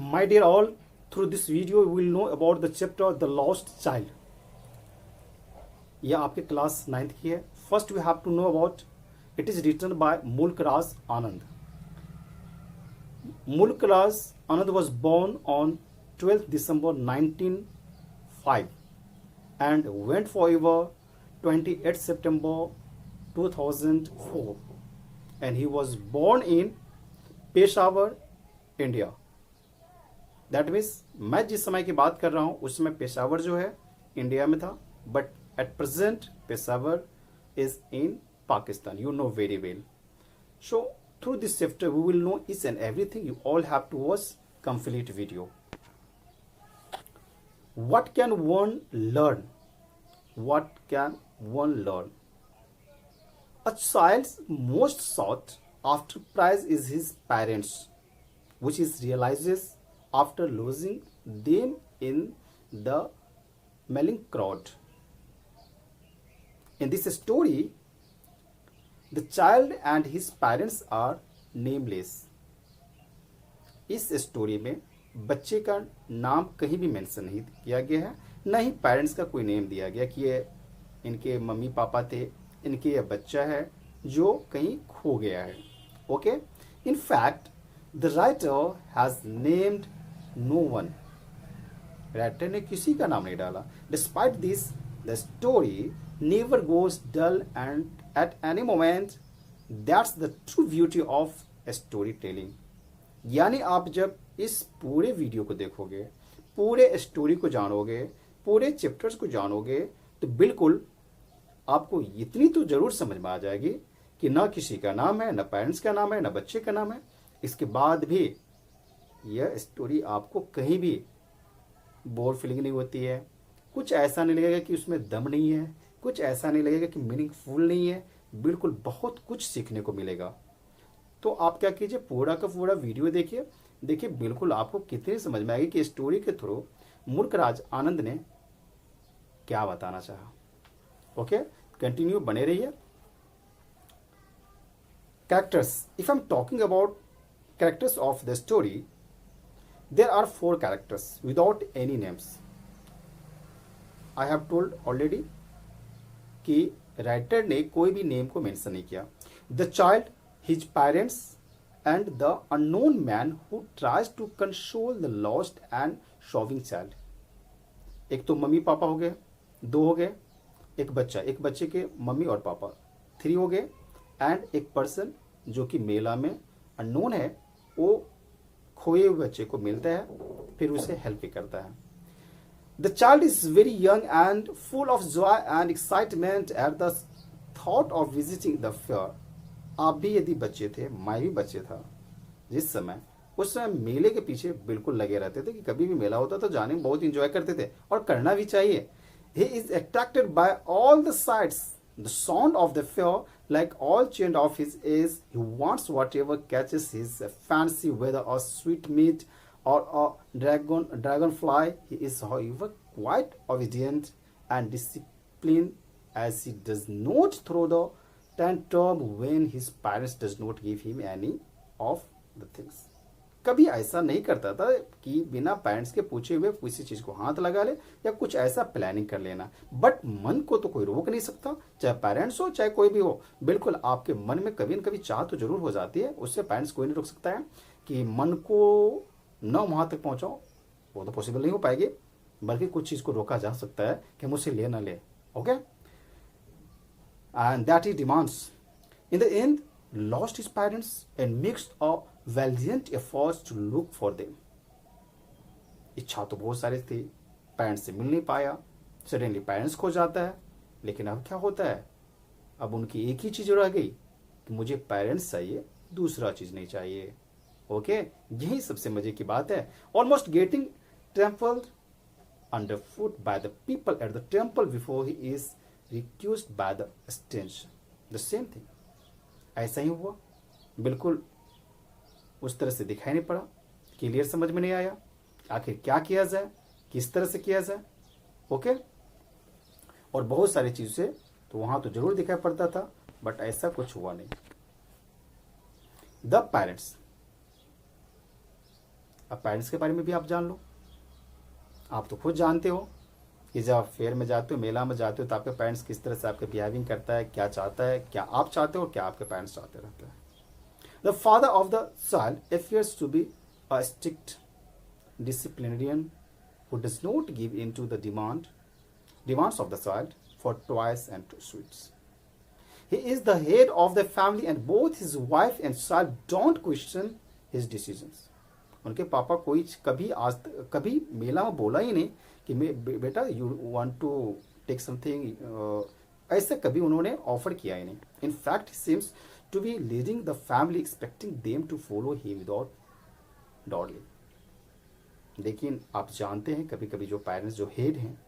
My dear all, through this video we will know about the chapter The Lost Child. यह आपके class 9th की है. First we have to know about it is written by Mulk Raj Anand. Mulk Raj Anand was born on 12th December 1905 and went forever 28th September 2004, and he was born in Peshawar, India. That means मैं जिस समय की बात कर रहा हूं उस समय पेशावर जो है इंडिया में था, but at present Peshawar is in Pakistan. You know very well. So through this chapter we will know each and everything. You all have to watch complete video. What can one learn? What can one learn? A child's most sought after prize is his parents, which is realizes after losing them in the mailing crowd. In this story, the child and his parents are nameless. इस story में बच्चे का नाम कहीं भी mention नहीं किया गया है, न ही पेरेंट्स का कोई नेम दिया गया कि ये इनके मम्मी पापा थे, इनके ये बच्चा है जो कहीं खो गया है. Okay. In fact the writer has named no one. Writer ने किसी का नाम नहीं डाला. Despite this the story never goes dull and at any moment. That's the true beauty of story telling. यानी आप जब इस पूरे वीडियो को देखोगे, पूरे स्टोरी को जानोगे, पूरे चैप्टर्स को जानोगे, तो बिल्कुल आपको इतनी तो जरूर समझ में आ जाएगी कि ना किसी का नाम है, ना पेरेंट्स का नाम है, ना बच्चे का नाम है. इसके बाद भी यह स्टोरी आपको कहीं भी बोर फीलिंग नहीं होती है. कुछ ऐसा नहीं लगेगा कि उसमें दम नहीं है, कुछ ऐसा नहीं लगेगा कि मीनिंगफुल नहीं है. बिल्कुल बहुत कुछ सीखने को मिलेगा. तो आप क्या कीजिए, पूरा का पूरा वीडियो देखिए. देखिए बिल्कुल आपको कितनी समझ में आएगी कि स्टोरी के थ्रू मुल्क राज आनंद ने क्या बताना चाहा. ओके, कंटिन्यू बने रहिए. Characters. If I'm talking about characters of the story, there are 4 characters without any names. I have told already कि राइटर ने कोई भी नेम को मेंशन नहीं किया. The child, his parents, and the unknown man who tries to console the lost and sobbing child. एक तो mummy papa हो गए, 2 हो गए. एक बच्चा, एक बच्चे के मम्मी और पापा, 3 हो गए. एंड एक पर्सन जो कि मेला में अननोन है, वो खोए हुए बच्चे को मिलता है, फिर उसे हेल्प भी करता है. The child is very young and full of Joy and excitement at the thought of visiting the fair. आप भी यदि बच्चे थे, मैं भी बच्चे था जिस समय, उस समय मेले के पीछे बिल्कुल लगे रहते थे कि कभी भी मेला होता तो जाने में बहुत इंजॉय करते थे, और करना भी चाहिए. He is attracted by all the sights, the sound of the fair. Like all child of his age, he wants whatever catches his fancy, whether a sweet meat or a dragonfly. He is, however, quite obedient and disciplined, as he does not throw the tantrum when his parents does not give him any of the things. कभी ऐसा नहीं करता था कि बिना parents के पूछे हुए किसी चीज को हाथ लगा ले या कुछ ऐसा प्लानिंग कर लेना. बट मन को तो कोई रोक नहीं सकता, चाहे पेरेंट्स हो चाहे कोई भी हो. बिल्कुल आपके मन में कभी न कभी चाह तो जरूर हो जाती है, उससे पेरेंट्स कोई नहीं रोक सकता है कि मन को न वहां तक पहुंचाओ. वो तो पॉसिबल नहीं हो पाएगी, बल्कि कुछ चीज को रोका जा सकता है कि मुझसे ले ना ले. Okay, and that he demands. In the end lost his parents and mixed a valiant efforts to look for them. इच्छा तो बहुत सारी थी, पेरेंट्स से मिल नहीं पाया. सडनली पेरेंट्स खो जाता है. लेकिन अब क्या होता है, अब उनकी एक ही चीज रह गई कि मुझे पेरेंट्स चाहिए, दूसरा चीज नहीं चाहिए. ओके, यही सबसे मजे की बात है. Almost getting trampled under foot by the people at the temple before he is rescued by the stance. The same thing. ऐसा ही हुआ. बिल्कुल उस तरह से दिखाई नहीं पड़ा, क्लियर समझ में नहीं आया आखिर क्या किया जाए, किस तरह से किया जाए. ओके, और बहुत सारी चीज से तो वहां तो जरूर दिखाई पड़ता था, बट ऐसा कुछ हुआ नहीं. The parents. अब पेरेंट्स के बारे में भी आप जान लो। आप तो खुद जानते हो कि जब आप फेयर में जाते हो, मेला में जाते हो, तो आपके पेरेंट्स किस तरह से आपके बिहेविंग करता है, क्या चाहता है, क्या आप चाहते हो और क्या आपके पेरेंट्स चाहते रहते हैं। The father of the child appears to be a strict disciplinarian who does not give in to the demands of the child for toys and sweets. He is the head of the family and both his wife and child don't question his decisions. उनके पापा कोई कभी मेला में बोला ही नहीं कि बेटा you want to take something, ऐसे कभी उन्होंने ऑफर किया ही नहीं। In fact he seems to be leading the family expecting them to follow him without dawdling. लेकिन आप जानते हैं कभी कभी जो पेरेंट्स, जो हेड हैं,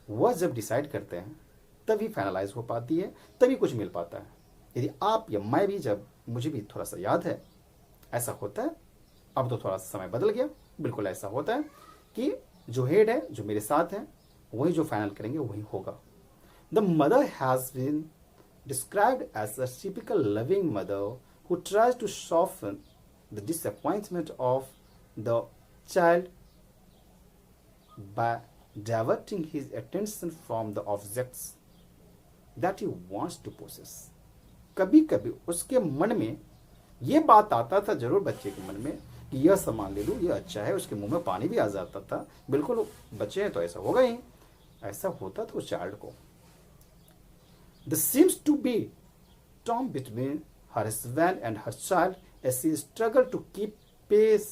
वह जब डिसाइड करते हैं तभी फाइनलाइज हो पाती है, तभी कुछ मिल पाता है। यदि आप या मैं भी, जब मुझे भी थोड़ा सा याद है ऐसा होता है, अब तो थोड़ा सा समय बदल गया, बिल्कुल ऐसा होता है कि जो हेड है, जो मेरे साथ हैं, वही जो फाइनल करेंगे वही होगा। The mother has been described as a typical loving mother who tries to soften the disappointment of the child by diverting his attention from the objects that he wants to possess. कभी कभी उसके मन में ये बात आता था, जरूर बच्चे के मन में, कि यह सामान ले लूँ, यह अच्छा है, उसके मुंह में पानी भी आ जाता था। बिल्कुल बच्चे हैं तो ऐसा होगा ही, ऐसा होता था उस चाइल्ड को। This seems to be torn between her husband and her child as she struggled to keep pace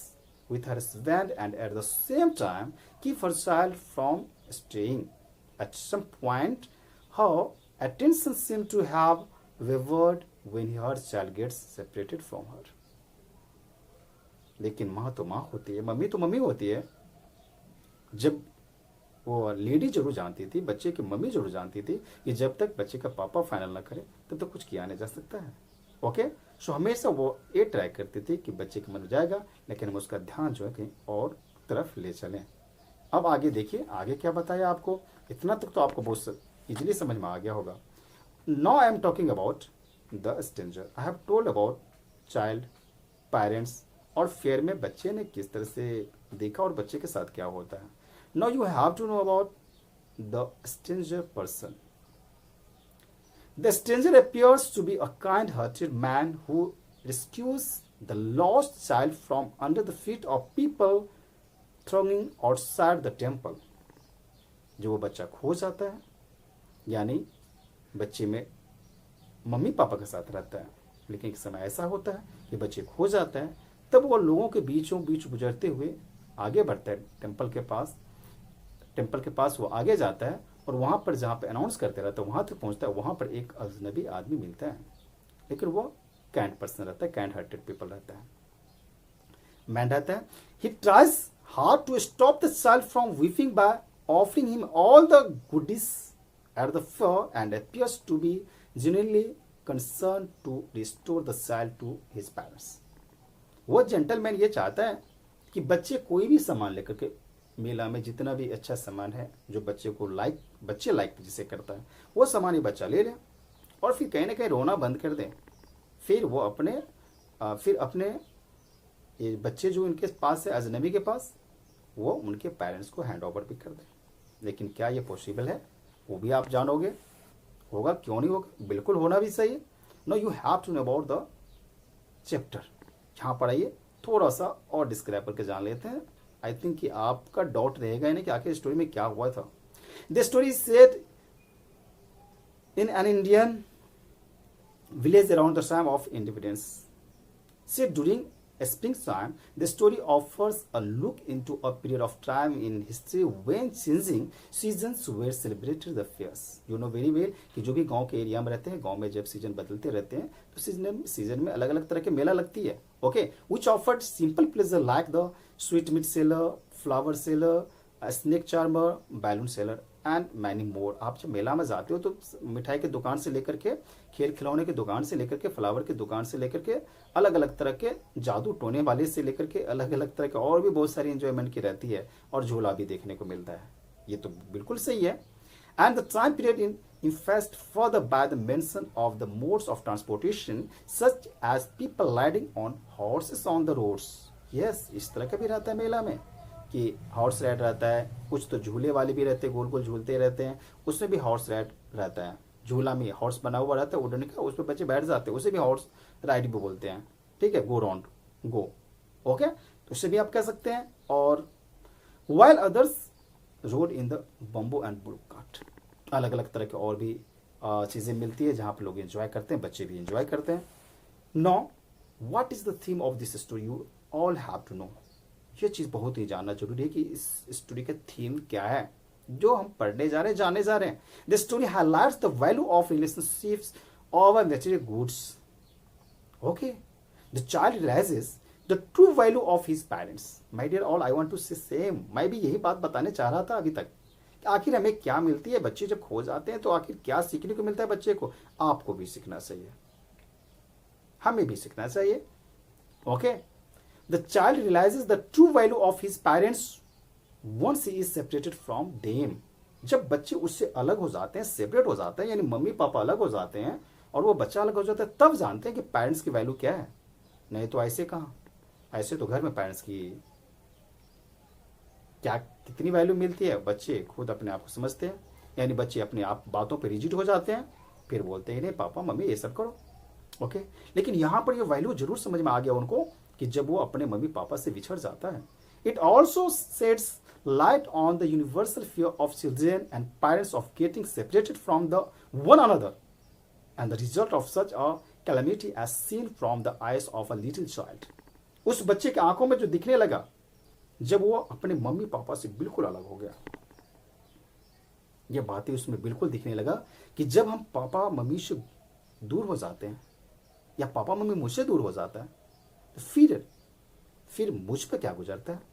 with her husband and at the same time keep her child from straying. At some point, her attention seemed to have wavered when her child gets separated from her. लेकिन माँ तो माँ होती है, mummy तो mummy होती है। जब वो लेडी जरूर जानती थी, बच्चे की मम्मी जरूर जानती थी कि जब तक बच्चे का पापा फाइनल ना करे तब तक कुछ किया नहीं जा सकता है। ओके, सो हमेशा वो ये ट्राई करती थी कि बच्चे के मन में जाएगा, लेकिन हम उसका ध्यान जो है कहीं और तरफ ले चलें। अब आगे देखिए, आगे क्या बताया आपको। इतना तक तो आपको बहुत इजीली समझ में आ गया होगा। Now I am talking about the stranger. I have told about child, parents और फेयर में बच्चे ने किस तरह से देखा और बच्चे के साथ क्या होता है। Now you have to know about the stranger person. The stranger appears to be a kind-hearted man who rescues the lost child from under the feet of people thronging outside the temple. जो वो बच्चा खो जाता है, यानी बच्चे में mummy papa के साथ रहता है, लेकिन एक समय ऐसा होता है कि बच्चे खो जाता है, तब वो लोगों के बीचों बीच गुजरते हुए आगे बढ़ता है टेम्पल के पास वो आगे जाता है और वहाँ पर जहाँ पे अनाउंस करते रहता है वहाँ तक पहुँचता है। वहाँ पर एक अजनबी आदमी मिलता है, लेकिन वो काइंड पर्सन रहता है, काइंड हार्टेड पीपल रहता है, मैन रहता है। He tries hard to stop the child from weeping by offering him all the goodies at the fair and appears to be genuinely concern to restore the child to his parents. वो gentleman ये चाहता है कि बच्चे कोई भी सामान लेकर के, मेला में जितना भी अच्छा सामान है जो बच्चे को बच्चे लाइक जिसे करता है, वो सामान ही बच्चा ले ले और फिर कहीं ना कहीं रोना बंद कर दे। फिर वो अपने ये बच्चे जो इनके पास है, अजनबी के पास, वो उनके पेरेंट्स को हैंड ओवर भी कर दे। लेकिन क्या ये पॉसिबल है, वो भी आप जानोगे। होगा, क्यों नहीं होगा, बिल्कुल होना भी सही है। No you have to know about the chapter. यहाँ पढ़ाइए, थोड़ा सा और डिस्क्राइब करके जान लेते हैं। आई थिंक कि आपका डाउट रहेगा ही नहीं कि आखिर स्टोरी में क्या हुआ था। The story said in an Indian village around the time of independence. See, during springtime, the story offers a look into a period of time in history when changing seasons were celebrated the fairs. You know very well कि जो भी गांव के area में रहते हैं, गांव में जब सीजन बदलते रहते हैं तो सीजन में अलग अलग तरह के मेला लगती है। Okay, which offered simple pleasure like the sweet meat seller, flower seller, a snake charmer, balloon seller and many more. आप जब मेला में जाते हो तो मिठाई की दुकान से लेकर के, खेल खिलौने की दुकान से लेकर के, फ्लावर की दुकान से लेकर के, अलग अलग तरह के जादू टोने वाले से लेकर के, अलग अलग तरह के और भी बहुत सारी एंजॉयमेंट की रहती है और झूला भी देखने को मिलता है। ये तो बिल्कुल सही है। And the time period influenced further by the mention of the modes of transportation such as people riding on horses on the roads, yes, इस तरह का भी रहता है मेला में कि हॉर्स राइड रहता है, कुछ तो झूले वाले भी रहते हैं, गोल गोल झूलते रहते हैं, उसमें भी हॉर्स राइड रहता है। झूला में हॉर्स बना हुआ रहता है उड़ने का, उस पर बच्चे बैठ जाते हैं, उसे भी हॉर्स राइड भी बोलते हैं। ठीक है, गो राउंड, गो, ओके, तो उसे भी आप कह सकते हैं। और while others road in the bamboo and bull cart, अलग अलग तरह के और भी चीज़ें मिलती है जहाँ पर लोग एंजॉय करते हैं, बच्चे भी एंजॉय करते हैं। No, what is the theme of this story, you all have to know. ये चीज़ बहुत ही जानना जरूरी है कि इस स्टोरी का थीम क्या है जो हम पढ़ने जा रहे हैं, जानने जा रहे हैं। The story highlights the value of relationships over natural goods. Okay, the child realises the true value of his parents. My dear all, I want to say same, मैं भी यही बात बताने चाह रहा था अभी तक कि आखिर हमें क्या मिलती है। बच्चे जब खो जाते हैं तो आखिर क्या सीखने को मिलता है बच्चे को। आपको भी सीखना चाहिए, हमें भी सीखना चाहिए। Okay, the child realises the true value of his parents once he is separated from them. जब बच्चे उससे अलग हो जाते हैं, सेपरेट हो जाते हैं, यानी मम्मी पापा अलग हो जाते हैं और वो बच्चा अलग हो जाता है, तब जानते हैं कि पेरेंट्स की वैल्यू क्या है। नहीं तो ऐसे कहाँ, ऐसे तो घर में पेरेंट्स की क्या कितनी वैल्यू मिलती है बच्चे खुद अपने आप को समझते हैं। यानी बच्चे अपने आप बातों पर रिजिड हो जाते हैं, फिर बोलते हैं नहीं पापा मम्मी ये सब करो। ओके, लेकिन यहां पर ये वैल्यू जरूर समझ में आ गया उनको कि जब वो अपने मम्मी पापा से बिछड़ जाता है। It also sets light on the universal fear of children and parents of getting separated from the one another and the result of such a calamity as seen from the eyes of a little child. उस बच्चे की आंखों में जो दिखने लगा जब वो अपने मम्मी पापा से बिल्कुल अलग हो गया, ये बातें उसमें बिल्कुल दिखने लगा कि जब हम पापा मम्मी से दूर हो जाते हैं या पापा मम्मी मुझसे दूर हो जाता है तो फिर मुझ पर क्या गुजरता है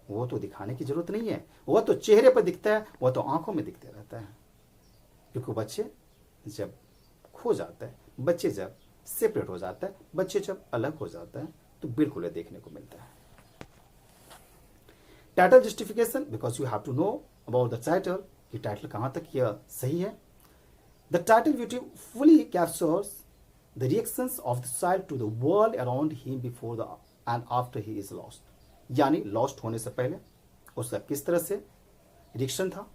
वो तो दिखाने की जरूरत नहीं है, वह तो चेहरे पर दिखता है, वह तो आंखों में दिखते रहता है। क्योंकि बच्चे जब खो जाता है, बच्चे जब सेपरेट हो जाता है, बच्चे जब अलग हो जाता है तो बिल्कुल देखने को मिलता है। Title justification, because you have to know about the title कि टाइटल कहां तक यह सही है। The title beautifully captures the reactions of the child to the world around him before the and after he is lost। यानी lost होने से पहले उसका किस तरह से रिएक्शन था,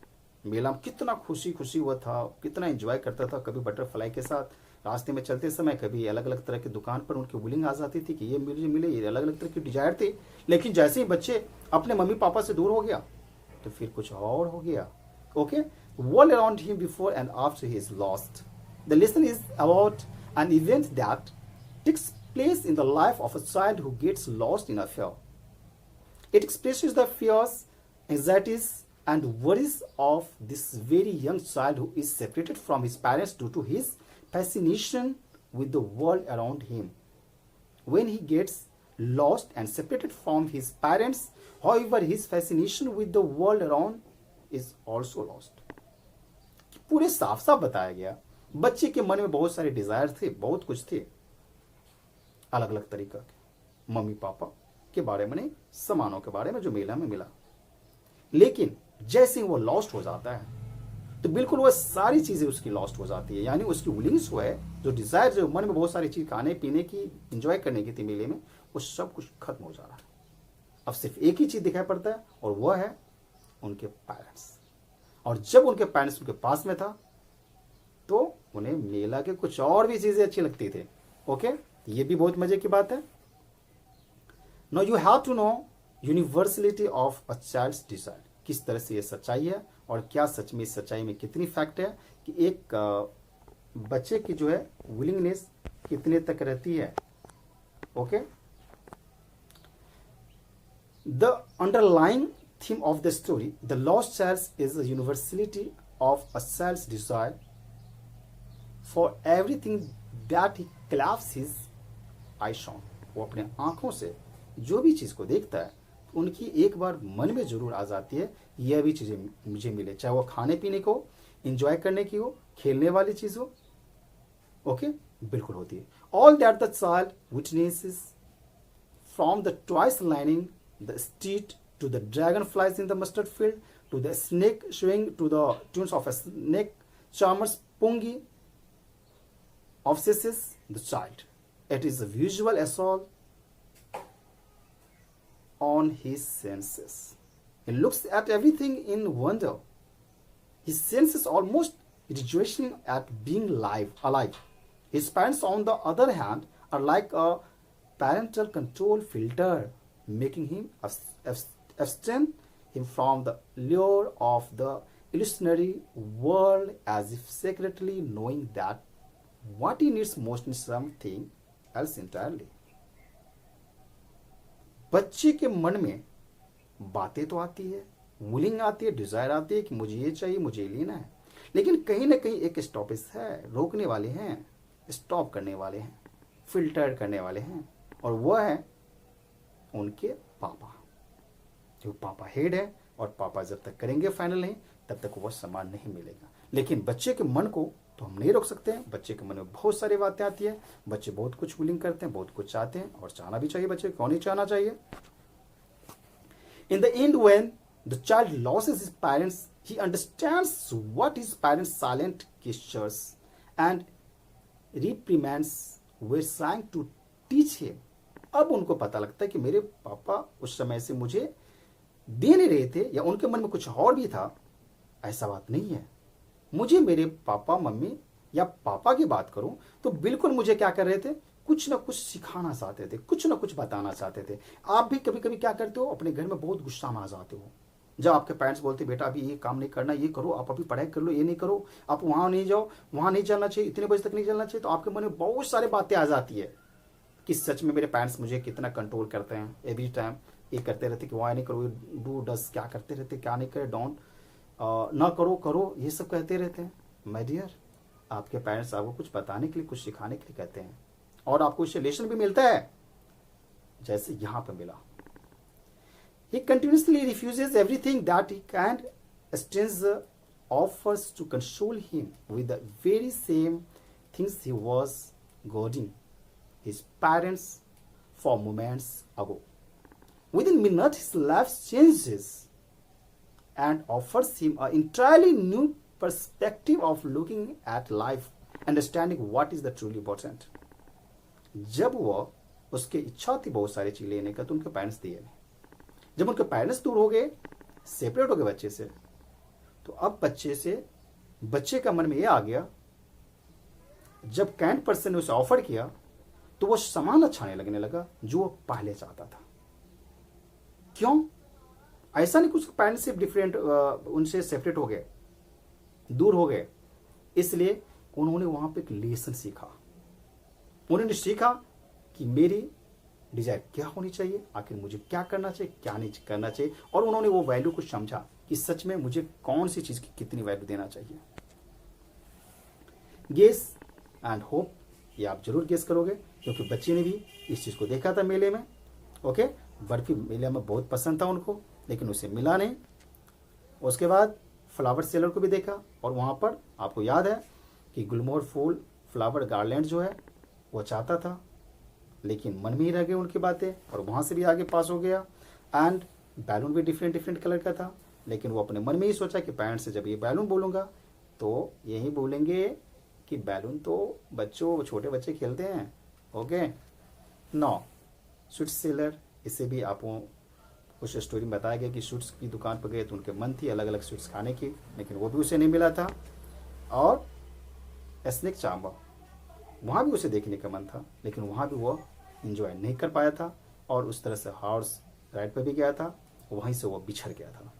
मेला में कितना खुशी खुशी हुआ था, कितना एंजॉय करता था, कभी बटरफ्लाई के साथ रास्ते में चलते समय, कभी अलग अलग तरह की दुकान पर उनकी विलिंग आ जाती थी कि ये मुझे मिले, ये अलग अलग तरह की डिजायर थी। लेकिन जैसे ही बच्चे अपने मम्मी पापा से दूर हो गया तो फिर कुछ और हो गया। Okay, world around him before and after he is lost. The lesson is about an event that takes place in the life of a child who gets lost in a fear. It expresses the fears, anxieties, and worries of this very young child who is separated from his parents due to his fascination with the world around him. When he gets lost and separated from his parents, however, his fascination with the world around is also lost. पूरे साफ साफ बताया गया बच्चे के मन में बहुत सारे डिजायर थे, बहुत कुछ थे अलग अलग तरीका के, मम्मी पापा के बारे में नहीं, सामानों के बारे में जो मेला में मिला। लेकिन जैसे ही वो लॉस्ट हो जाता है तो बिल्कुल वह सारी चीजें उसकी लॉस्ट हो जाती है। यानी उसकी विलिंग्स वो है, जो डिजायर, जो मन में बहुत सारी चीज खाने पीने की, एंजॉय करने की थी मेले में, वो सब कुछ खत्म हो जा रहा है। अब सिर्फ एक ही चीज दिखाई पड़ता है और वह है उनके पेरेंट्स। और जब उनके पेरेंट्स उनके पास में था तो उन्हें मेला के कुछ और भी चीजें अच्छी लगती थी। ओके, ये भी बहुत मजे की बात है। Now you have to know universality of a child's desire. किस तरह से ये सच्चाई है और क्या सच में इस सच्चाई में कितनी फैक्ट है कि एक बच्चे की जो है विलिंगनेस कितने तक रहती है। Okay, the underlying theme of the story, the lost child is the universality of a child's desire for everything that he claps his eyes on। वो अपने आंखों से जो भी चीज को देखता है उनकी एक बार मन में जरूर आ जाती है यह भी चीजें मुझे मिले, चाहे वो खाने पीने को, एंजॉय करने की हो, खेलने वाली चीज हो। ओके, बिल्कुल होती है। All that the child witnesses from the twice lining the street to the dragon flies in the mustard field to the snake swing to the tunes of a snake charmers pungi obsesses the child. It is a visual assault on his senses. He looks at everything in wonder. His senses almost rejoicing at being alive. His parents, on the other hand, are like a parental control filter, making him abstain him from the lure of the illusionary world, as if secretly knowing that what he needs most is something else entirely. बच्चे के मन में बातें तो आती है, willing आती है, डिजायर आती है कि मुझे ये चाहिए, मुझे ये लेना है, लेकिन कहीं ना कहीं एक स्टॉपेज है, रोकने वाले हैं, स्टॉप करने वाले हैं, फिल्टर करने वाले हैं, और वह है उनके पापा। जो पापा हेड है, और पापा जब तक करेंगे फाइनल नहीं, तब तक वह सम्मान नहीं मिलेगा। लेकिन बच्चे के मन को तो हम नहीं रोक सकते हैं। बच्चे के मन में बहुत सारी बातें आती है, बच्चे बहुत कुछ विलिंग करते हैं, बहुत कुछ चाहते हैं, और चाहना भी चाहिए। बच्चे क्यों नहीं चाहना चाहिए? In the end, when the child loses his parents, he understands what his parents' silent gestures and reprimands were trying to teach him. अब उनको पता लगता है कि मेरे पापा उस समय से मुझे दे नहीं रहे थे, या उनके मन में कुछ और भी था। ऐसा बात नहीं है। मुझे मेरे पापा मम्मी, या पापा की बात करूं तो बिल्कुल मुझे क्या कर रहे थे, कुछ ना कुछ सिखाना चाहते थे, कुछ ना कुछ बताना चाहते थे। आप भी कभी कभी क्या करते हो, अपने घर में बहुत गुस्सा में आ जाते हो जब आपके पेरेंट्स बोलते बेटा अभी ये काम नहीं करना, ये करो, आप अभी पढ़ाई कर लो, ये नहीं करो, आप वहां नहीं जाओ, वहां नहीं जाना चाहिए, इतने बजे तक नहीं चलना चाहिए। तो आपके मन में बहुत सारी बातें आ जाती है कि सच में मेरे पेरेंट्स मुझे कितना कंट्रोल करते हैं। एवरी टाइम ये करते रहते कि वहाँ नहीं करो, डू डस, क्या करते रहते, क्या नहीं करे, डोंट, ना करो, करो, ये सब कहते रहते हैं। माय डियर, आपके पेरेंट्स आपको कुछ बताने के लिए, कुछ सिखाने के लिए कहते हैं, और आपको इससे लेसन भी मिलता है, जैसे यहां पर मिला। He continuously refuses everything that he can. A stranger offers to console him with the very same things he was goading his parents for moments ago. Within minutes, his life changes and offers him an entirely new perspective of looking at life, understanding what is the truly important. जब वह उसकी इच्छा थी बहुत सारी चीज लेने का, तो उनके पेरेंट्स दिए नहीं। जब उनके पेरेंट्स दूर हो गए, सेपरेट हो गए बच्चे से, तो अब बच्चे का मन में यह आ गया, जब काइंड पर्सन ने उसे ऑफर किया तो वो सामान अच्छा नहीं लगने लगा जो वो पहले चाहता था। क्यों? ऐसा नहीं कुछ पेरेंट्स से डिफरेंट, उनसे सेपरेट हो गए, दूर हो गए, इसलिए उन्होंने वहां पे एक लेसन सीखा। उन्होंने सीखा कि मेरी डिजायर क्या होनी चाहिए, आखिर मुझे क्या करना चाहिए, क्या नहीं करना चाहिए, और उन्होंने वो वैल्यू को समझा कि सच में मुझे कौन सी चीज की कितनी वैल्यू देना चाहिए। गेस एंड होप, ये आप जरूर गेस करोगे, क्योंकि बच्चे ने भी इस चीज को देखा था मेले में। ओके, बर्फी मेले में बहुत पसंद था उनको, लेकिन उसे मिला नहीं। उसके बाद फ्लावर सेलर को भी देखा, और वहां पर आपको याद है कि गुलमोहर फूल फ्लावर गार्लैंड जो है वो चाहता था, लेकिन मन में ही रह गए उनकी बातें, और वहां से भी आगे पास हो गया। एंड बैलून भी डिफरेंट डिफरेंट कलर का था, लेकिन वो अपने मन में ही सोचा कि पेरेंट्स से जब ये बैलून बोलूंगा तो यही बोलेंगे कि बैलून तो बच्चों, छोटे बच्चे खेलते हैं। ओके, नो स्वीट सेलर, इसे भी आपको कुछ स्टोरी में बताया गया कि स्वीट्स की दुकान पर गए तो उनके मन थी अलग अलग स्वीट्स खाने की, लेकिन वो भी उसे नहीं मिला था। और स्नेक चाम्बर, वहाँ भी उसे देखने का मन था, लेकिन वहाँ भी वो एंजॉय नहीं कर पाया था, और उस तरह से हॉर्स राइड पर भी गया था, वहीं से वो बिछड़ गया था।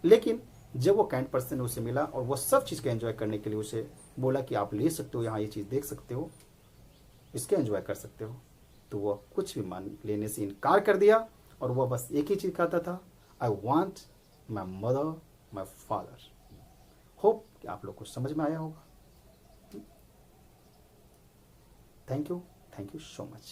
लेकिन जब वो काइंड पर्सन ने उसे मिला और वो सब चीज़ का एंजॉय करने के लिए उसे बोला कि आप ले सकते हो, यहाँ ये चीज़ देख सकते हो, इसके एंजॉय कर सकते हो, तो वह कुछ भी मान लेने से इनकार कर दिया, और वह बस एक ही चीज़ कहता था, I want my mother, my father. Hope कि आप लोग को समझ में आया होगा। Thank you so much.